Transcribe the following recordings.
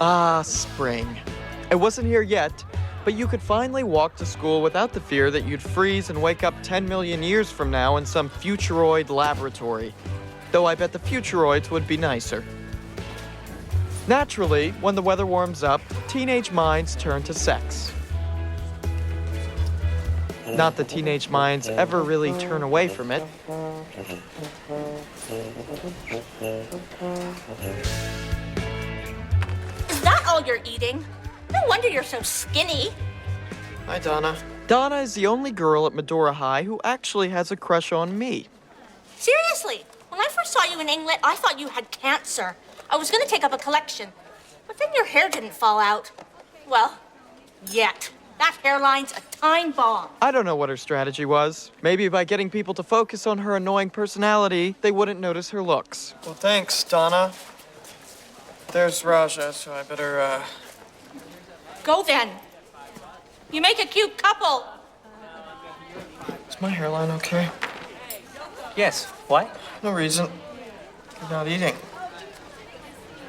Ah, spring. It wasn't here yet, but you could finally walk to school without the fear that you'd freeze and wake up 10 million years from now in some futuroid laboratory. Though I bet the futuroids would be nicer. Naturally, when the weather warms up, teenage minds turn to sex. Not that teenage minds ever really turn away from it. Is that all you're eating? No wonder you're so skinny. Hi, Donna. Donna is the only girl at Medora High who actually has a crush on me. Seriously, when I first saw you in England, I thought you had cancer. I was going to take up a collection, but then your hair didn't fall out. Well, yet. That hairline's a time bomb. I don't know what her strategy was. Maybe by getting people to focus on her annoying personality, they wouldn't notice her looks. Well, thanks, Donna. There's Raja, so I better, Go then. You make a cute couple. Is my hairline okay? Yes, why? No reason. You're not eating.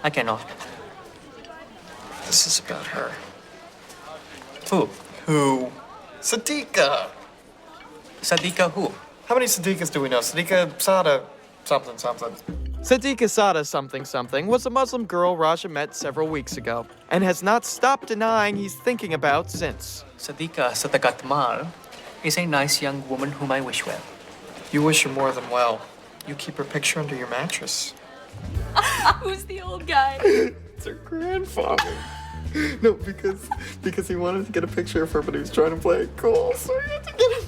I cannot. This is about her. Who? Who? Sadiqa. Sadiqa who? How many Sadiqas do we know? Sadiqa Sada something. Sadiqa Sada something was a Muslim girl Raja met several weeks ago and has not stopped denying he's thinking about since. Sadiqa Satakatmal is a nice young woman whom I wish well. You wish her more than well. You keep her picture under your mattress. Who's the old guy? It's her grandfather. No, because he wanted to get a picture of her, but he was trying to play it cool, so he had to get it.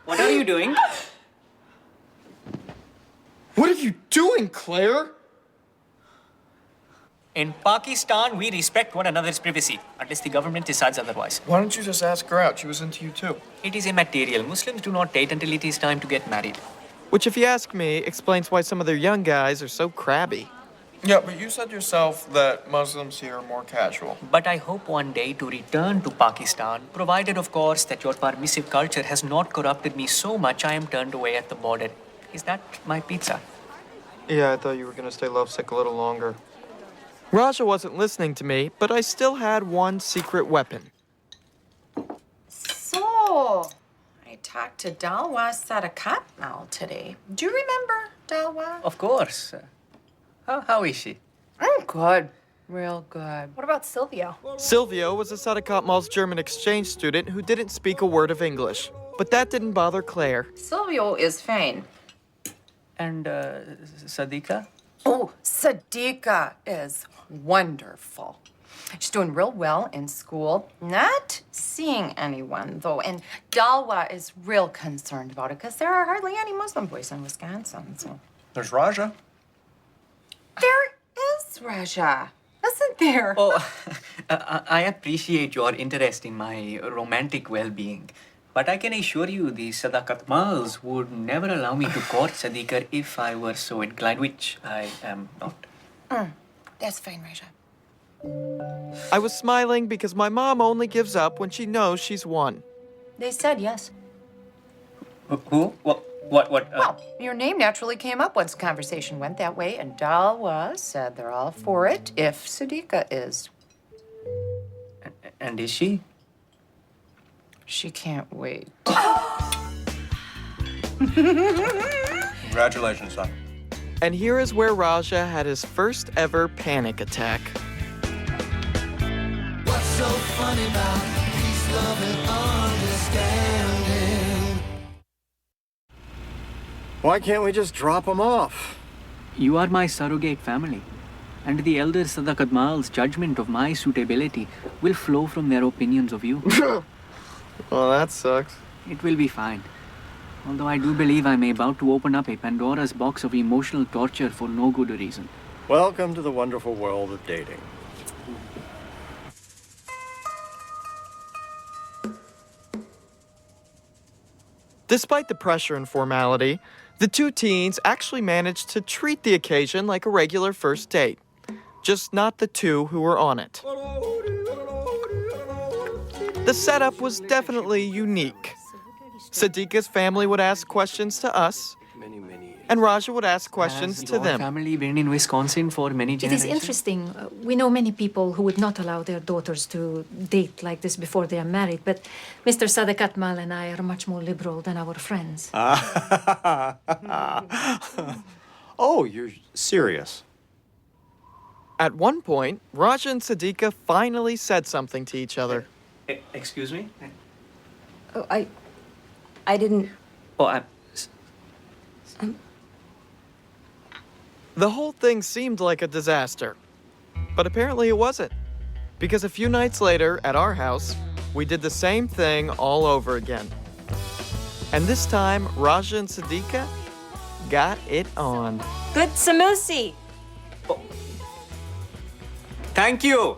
What are you doing? What are you doing, Claire? In Pakistan, we respect one another's privacy, unless the government decides otherwise. Why don't you just ask her out? She was into you too. It is immaterial. Muslims do not date until it is time to get married. Which, if you ask me, explains why some of their young guys are so crabby. Yeah, but you said yourself that Muslims here are more casual. But I hope one day to return to Pakistan, provided, of course, that your permissive culture has not corrupted me so much I am turned away at the border. Is that my pizza? Yeah, I thought you were going to stay lovesick a little longer. Raja wasn't listening to me, but I still had one secret weapon. So, I talked to Dalwa Sadakatmal today. Do you remember Dalwa? Of course. How is she? Good. Real good. What about Silvio? Silvio was a Sadakatmal's German exchange student who didn't speak a word of English. But that didn't bother Claire. Silvio is fine. And Sadiqa? Oh, Sadiqa is wonderful. She's doing real well in school. Not seeing anyone, though. And Dalwa is real concerned about it because there are hardly any Muslim boys in Wisconsin, so. There's Raja. There is Raja, isn't there? Oh, I appreciate your interest in my romantic well-being. But I can assure you the Sadaqatmals would never allow me to court Sadiqa if I were so inclined, which I am not. That's fine, Raja. I was smiling because my mom only gives up when she knows she's won. They said yes. Who? What? Well, your name naturally came up once the conversation went that way, and Dalwa said they're all for it if Sadiqa is. And is she? She can't wait. Congratulations, son. And here is where Raja had his first ever panic attack. What's so funny about peace, love, and understanding? Why can't we just drop them off? You are my surrogate family, and the elder Sadaqatmal's judgment of my suitability will flow from their opinions of you. Well, that sucks. It will be fine. Although I do believe I'm about to open up a Pandora's box of emotional torture for no good reason. Welcome to the wonderful world of dating. Despite the pressure and formality, the two teens actually managed to treat the occasion like a regular first date. Just not the two who were on it. The setup was definitely unique. Sadiqa's family would ask questions to us. and Raja would ask questions Has to your them. family been in Wisconsin for many It generations? is interesting. We know many people who would not allow their daughters to date like this before they are married, but Mr. Sadakat Mal and I are much more liberal than our friends. Oh, you're serious? At one point, Raja and Siddiqa finally said something to each other. Excuse me? Oh, I didn't. Oh, I'm... The whole thing seemed like a disaster. But apparently it wasn't. Because a few nights later, at our house, we did the same thing all over again. And this time, Raja and Siddiqa got it on. Good samoosie. Thank you!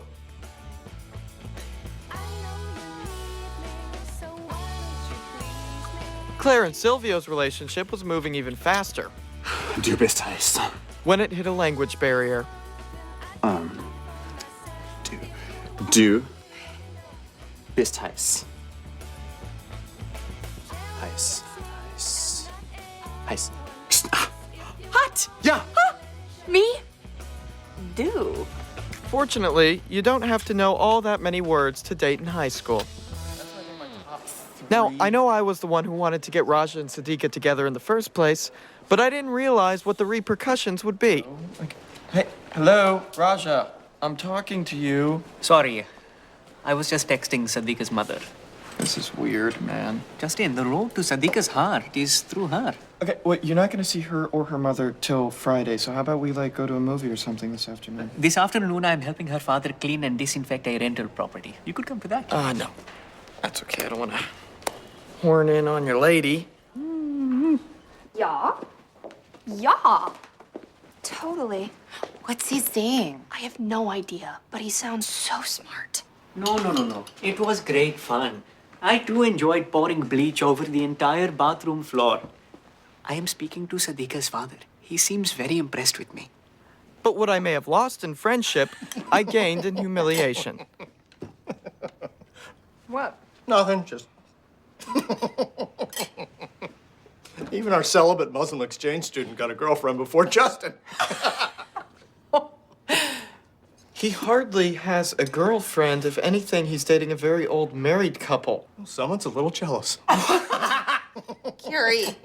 Claire and Silvio's relationship was moving even faster Du bist heiß. when it hit a language barrier. Du bist heiß. Heiß. Heiß. Heiß. Hot. Ja! Me? Do. Fortunately, you don't have to know all that many words to date in high school. Now, I know I was the one who wanted to get Raja and Siddiqa together in the first place, but I didn't realize what the repercussions would be. Hey, hello, Raja. I'm talking to you. Sorry, I was just texting Sadiqa's mother. This is weird, man. Justin, the road to Sadiqa's heart is through her. Okay, wait, you're not gonna see her or her mother till Friday, so how about we, go to a movie or something this afternoon? This afternoon, I'm helping her father clean and disinfect a rental property. You could come to that. No. That's okay, I don't wanna horn in on your lady. Yeah. Yeah. Totally. What's he saying? I have no idea, but he sounds so smart. No. It was great fun. I too enjoyed pouring bleach over the entire bathroom floor. I am speaking to Sadiqa's father. He seems very impressed with me. But what I may have lost in friendship, I gained in humiliation. What? Nothing, just. Even our celibate Muslim exchange student got a girlfriend before Justin. He hardly has a girlfriend. If anything, he's dating a very old married couple. Someone's a little jealous. Curie,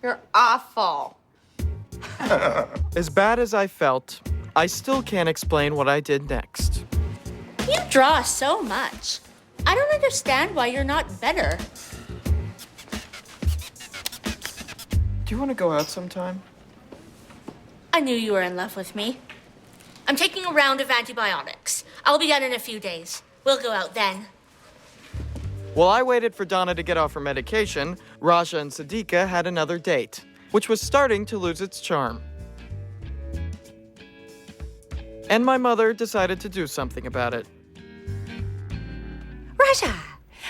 you're awful. As bad as I felt, I still can't explain what I did next. You draw so much. I don't understand why you're not better. Do you want to go out sometime? I knew you were in love with me. I'm taking a round of antibiotics. I'll be done in a few days. We'll go out then. While I waited for Donna to get off her medication, Raja and Siddiqa had another date, which was starting to lose its charm. And my mother decided to do something about it. Raja,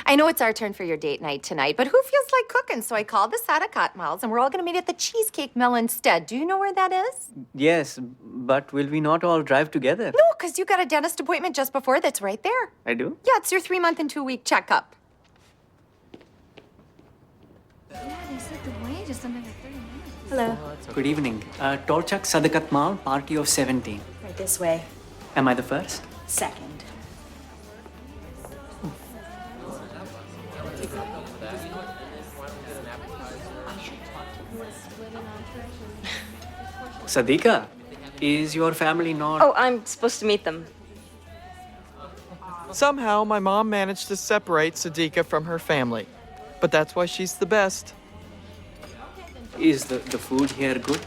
I know it's our turn for your date night tonight, but who feels like cooking? So I called the Sadakat Mals, and we're all going to meet at the Cheesecake Mill instead. Do you know where that is? Yes, but will we not all drive together? No, because you got a dentist appointment just before that's right there. I do? Yeah, it's your 3-month and 2-week checkup. Hello. Good evening. Torchak Sadakat Mal, party of 17. Right this way. Am I the first? Second. Sadiqa, is your family not... Oh, I'm supposed to meet them. Somehow, my mom managed to separate Siddiqa from her family. But that's why she's the best. Is the food here good?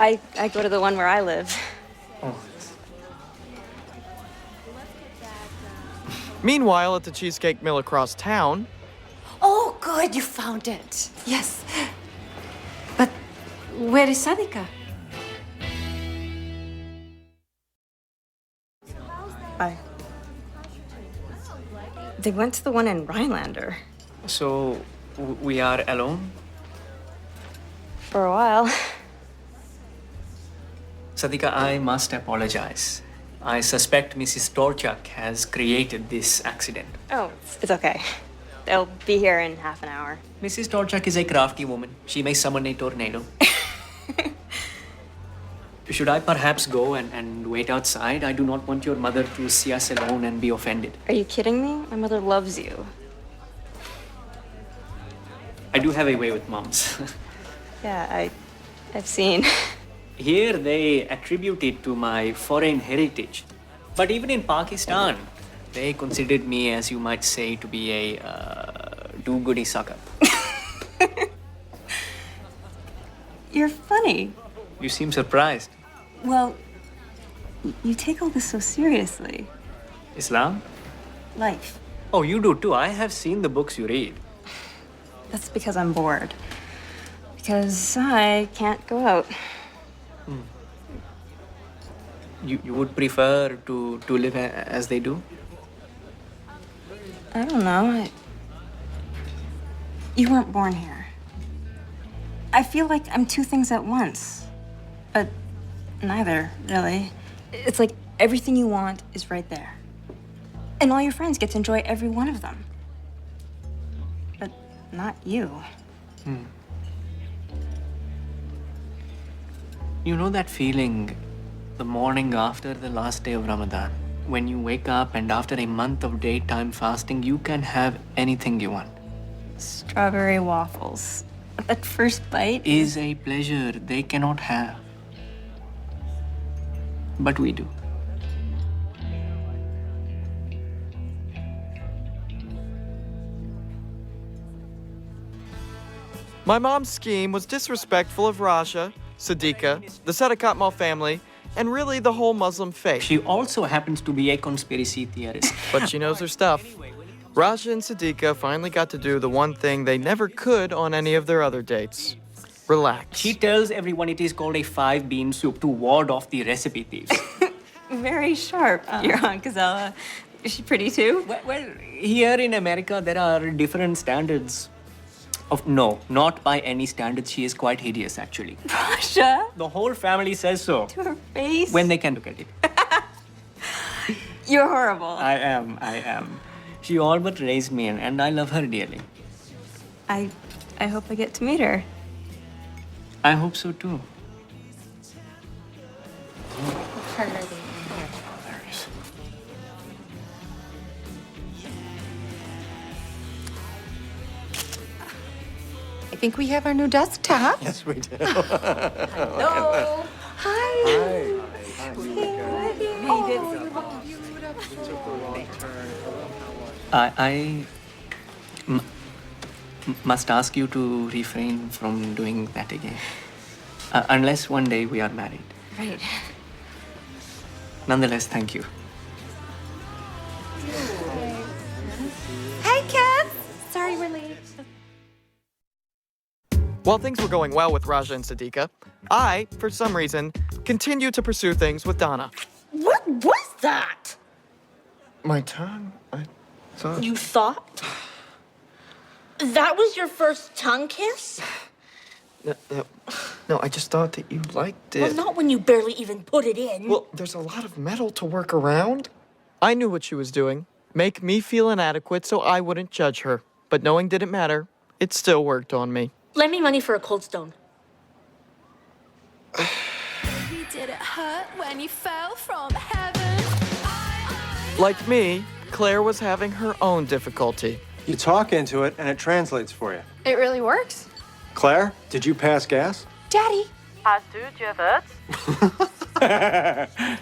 I go to the one where I live. Meanwhile, at the Cheesecake Mill across town, Oh, good, you found it. Yes. But where is Sadika? They went to the one in Rhinelander. So, we are alone? For a while. Sadiqa, I must apologize. I suspect Mrs. Torchak has created this accident. Oh, it's okay. They'll be here in half an hour. Mrs. Torchak is a crafty woman. She may summon a tornado. Should I perhaps go and wait outside? I do not want your mother to see us alone and be offended. Are you kidding me? My mother loves you. I do have a way with moms. Yeah, I've seen. Here they attribute it to my foreign heritage. But even in Pakistan, they considered me, as you might say, to be a do-goody sucker. You're funny. You seem surprised. Well, you take all this so seriously. Islam? Life. Oh, you do too. I have seen the books you read. That's because I'm bored. Because I can't go out. You would prefer to live as they do? I don't know. You weren't born here. I feel like I'm two things at once. But neither, really. It's like everything you want is right there. And all your friends get to enjoy every one of them. But not you. You know that feeling the morning after the last day of Ramadan? When you wake up and after a month of daytime fasting, you can have anything you want. Strawberry waffles. That first bite Is a pleasure they cannot have. But we do. My mom's scheme was disrespectful of Raja, Siddiqa, the Sadaqat family, and really the whole Muslim faith. She also happens to be a conspiracy theorist. But she knows her stuff. Raja and Siddiqa finally got to do the one thing they never could on any of their other dates. Relax. She tells everyone it is called a 5-bean soup to ward off the recipe thieves. very sharp. Your Aunt Gazella. Is she pretty too? Well, here in America, there are different standards. No, not by any standards. She is quite hideous, actually. Rasha? The whole family says so. To her face? When they can look at it. You're horrible. I am. She all but raised me, and I love her dearly. I hope I get to meet her. I hope so, too. I think we have our new desktop. Yes, we do. Hello. Hi. I must ask you to refrain from doing that again. Unless one day we are married. Right. Nonetheless, thank you. Hey, kids. Sorry we're late. While things were going well with Raja and Siddiqa, I, for some reason, continued to pursue things with Donna. What was that? My tongue? I thought... You thought? That was your first tongue kiss? No, I just thought that you liked it. Well, not when you barely even put it in. Well, there's a lot of metal to work around. I knew what she was doing. Make me feel inadequate so I wouldn't judge her. But knowing didn't matter, it still worked on me. Lend me money for a cold stone. Did it hurt when you fell from heaven? Like me, Claire was having her own difficulty. You talk into it and it translates for you. It really works. Claire, did you pass gas? Daddy.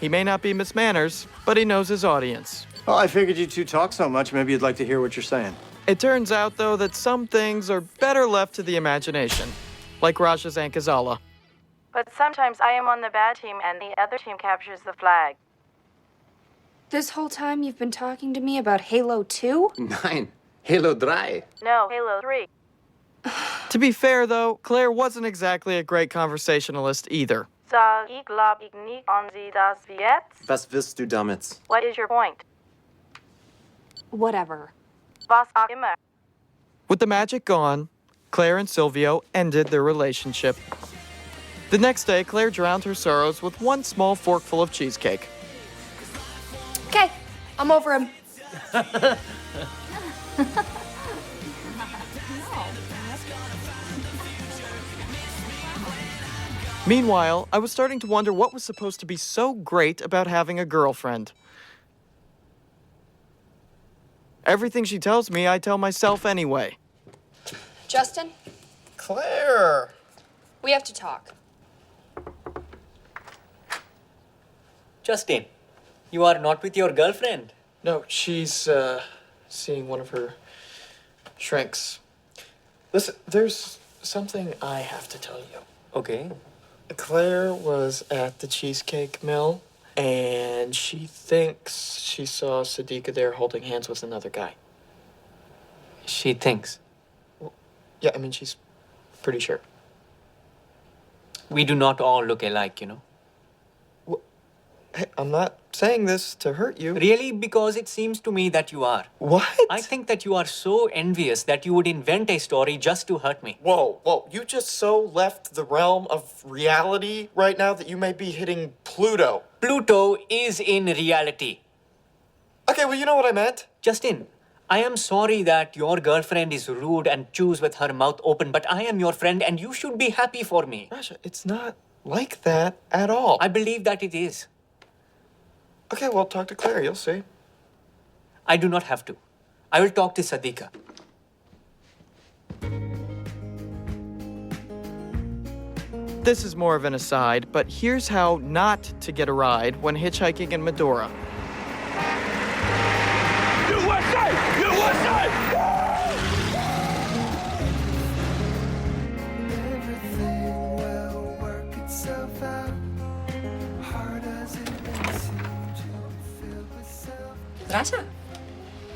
He may not be Miss Manners, but he knows his audience. Well, I figured you two talk so much, maybe you'd like to hear what you're saying. It turns out, though, that some things are better left to the imagination, like Raja's Aunt Gazala. But sometimes I am on the bad team and the other team captures the flag. This whole time you've been talking to me about Halo 2? Nein, Halo 3. No, Halo 3. To be fair, though, Claire wasn't exactly a great conversationalist either. Sag ich glaub ich nicht an Sie das jetzt? Was willst du damit? What is your point? Whatever. Was auch immer. With the magic gone, Claire and Silvio ended their relationship. The next day, Claire drowned her sorrows with one small forkful of cheesecake. Okay, I'm over him. Meanwhile, I was starting to wonder what was supposed to be so great about having a girlfriend. Everything she tells me, I tell myself anyway. Justin, Claire! we have to talk. Justin, you are not with your girlfriend. No, she's, seeing one of her shrinks. Listen, there's something I have to tell you. Okay. Claire was at the Cheesecake Mill, and she thinks she saw Sadiqa there holding hands with another guy. She thinks. Yeah, I mean, she's pretty sure. We do not all look alike, you know. Hey, I'm not saying this to hurt you. Really? Because it seems to me that you are. What? I think that you are so envious that you would invent a story just to hurt me. Whoa, you just so left the realm of reality right now that you may be hitting Pluto. Pluto is in reality. Okay, well, you know what I meant. Justin, I am sorry that your girlfriend is rude and chews with her mouth open, but I am your friend and you should be happy for me. Rasha, it's not like that at all. I believe that it is. Okay, well, talk to Claire, you'll see. I do not have to. I will talk to Sadiqa. This is more of an aside, but here's how not to get a ride when hitchhiking in Medora. USA! USA! Everything will work itself out. Hard as it may seem to feel itself. Raja,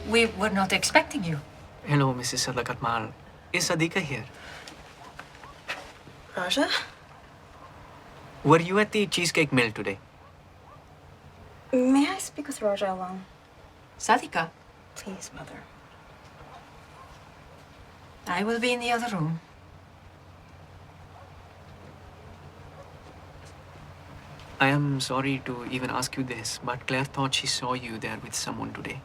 we were not expecting you. Hello, Mrs. Sadaqat. Is Sadiqa here? Raja? Were you at the Cheesecake Mill today? May I speak with Raja alone? Sadika, Please, Mother. I will be in the other room. I am sorry to even ask you this, but Claire thought she saw you there with someone today.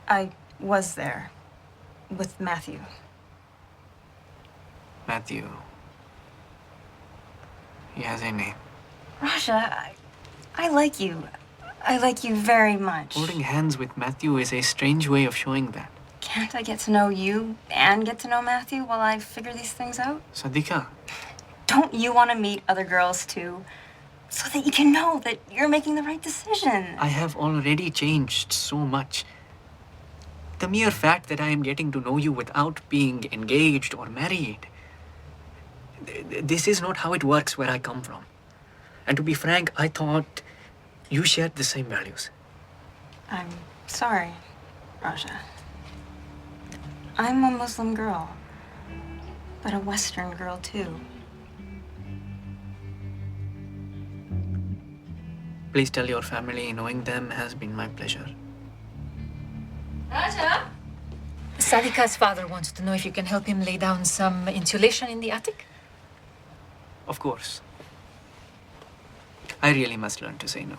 I was there with Matthew. Matthew. He has a name. Raja, I like you. I like you very much. Holding hands with Matthew is a strange way of showing that. Can't I get to know you and get to know Matthew while I figure these things out? Sadiqa, Don't you want to meet other girls too? So that you can know that you're making the right decision. I have already changed so much. The mere fact that I am getting to know you without being engaged or married, this is not how it works where I come from. And to be frank, I thought you shared the same values. I'm sorry, Raja. I'm a Muslim girl, but a Western girl too. Please tell your family knowing them has been my pleasure. Raja? Sadika's father wants to know if you can help him lay down some insulation in the attic. Of course. I really must learn to say no.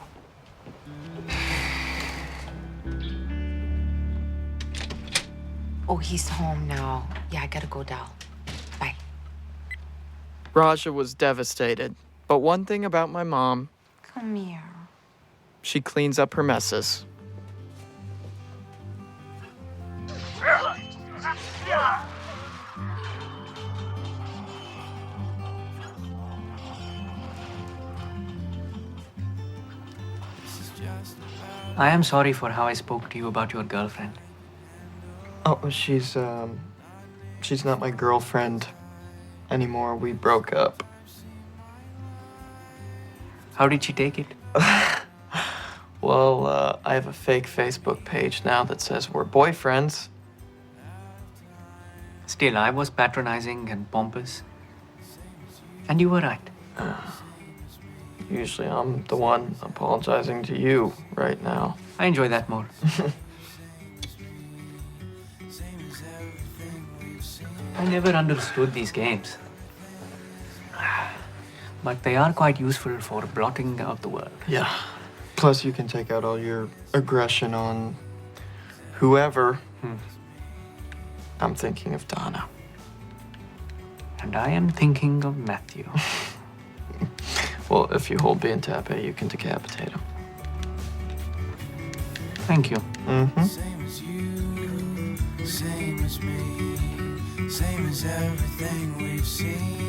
Oh, he's home now. Yeah, I gotta go, Dal. Bye. Raja was devastated, but one thing about my mom, Come here. she cleans up her messes. I am sorry for how I spoke to you about your girlfriend. Oh, she's not my girlfriend anymore. We broke up. How did she take it? Well, I have a fake Facebook page now that says we're boyfriends. Still, I was patronizing and pompous. And you were right. Usually I'm the one apologizing to you right now. I enjoy that more. I never understood these games. But they are quite useful for blotting out the world. Yeah. Plus you can take out all your aggression on whoever. I'm thinking of Donna. And I am thinking of Matthew. Well, if you hold B and tap A, you can decapitate him. Thank you. Mm-hmm. Same as you, same as me, same as everything we've seen.